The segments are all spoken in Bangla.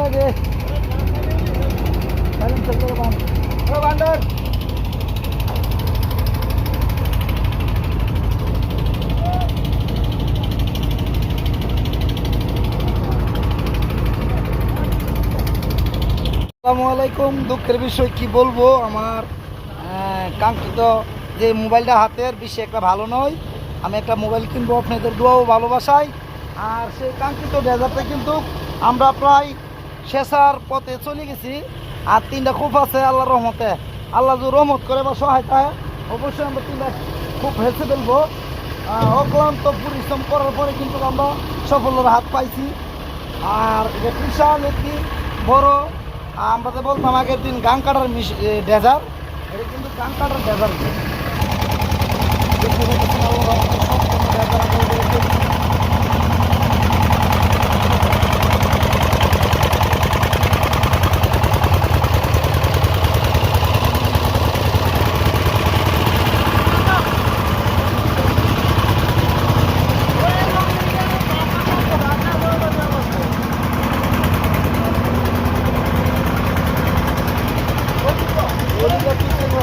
লাগে বান্ডার আসসালামু আলাইকুম। দুঃখের বিষয় কি বলবো, আমার কাঙ্ক্ষিত যে মোবাইলটা হাতের বেশি একটা ভালো নয়। আমি একটা মোবাইল কিনবো আপনাদের দোয়া ও ভালোবাসায়। আর সেই কাঙ্ক্ষিত ডেজার্টটা কিন্তু আমরা প্রায় শেষার পথে চলে গেছি। আর 3টা খুব আছে আল্লাহর রহমতে। আল্লাহ যদি রহমত করে বা সহায়তা অবশ্যই আমরা 3টা খুব হেসে ফেলবো। অক্লান্ত পরিশ্রম করার পরে কিন্তু আমরা সফলতার হাত পাইছি। আর এটা বিশাল একটি বড়, আমরা তো বলতাম আগের দিন গাং কাটার ডেজার, এটা কিন্তু গাং কাটার ডেজার।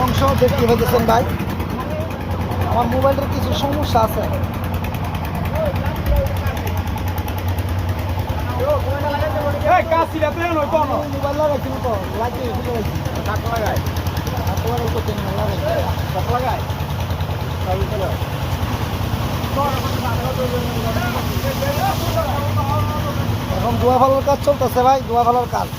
অংশ দেখতে পেতেছেন ভাই, আমার মোবাইলের কিছু সমস্যা আছে। মোবাইল লাগাইছি তো এখন দোয়া ভালোর কাজ চলতেছে ভাই, দোয়া ভালোর কাজ।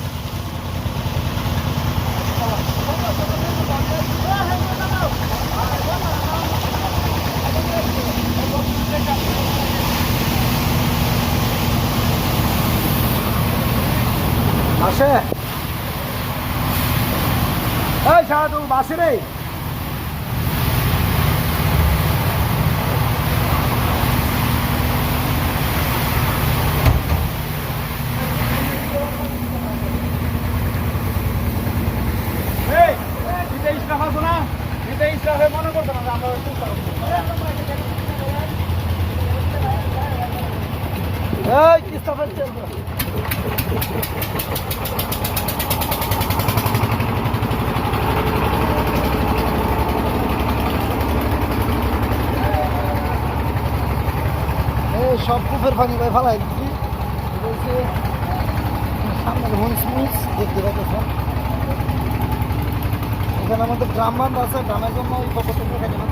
আসে এই সাধু বাসে রে, মনে করতো না সব কুপের পানি ভাই ফালাই দিচ্ছি। সামনের হুইস দেখতে পাচ্ছেন, এখানে আমাদের ড্রাম বান্ধ আছে, ড্রামের জন্য ওই পক্ষ থেকে দেখানোর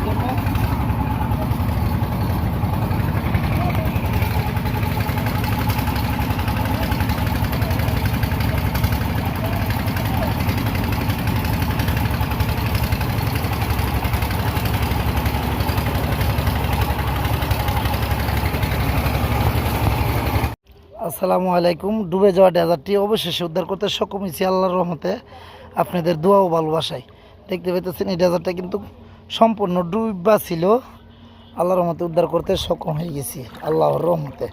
জন্য। আসসালামু আলাইকুম। ডুবে যাওয়া ডেজার্টটি অবশেষে উদ্ধার করতে সক্ষম হয়েছি আল্লাহর রহমতে, আপনাদের দোয়া ও ভালোবাসায়। দেখতে পেতেছেন এই ডেজার্টটা কিন্তু সম্পূর্ণ ডুবা ছিল, আল্লাহর রহমতে উদ্ধার করতে সক্ষম হয়ে গেছি আল্লাহর রহমতে,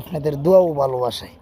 আপনাদের দোয়া ও ভালোবাসায়।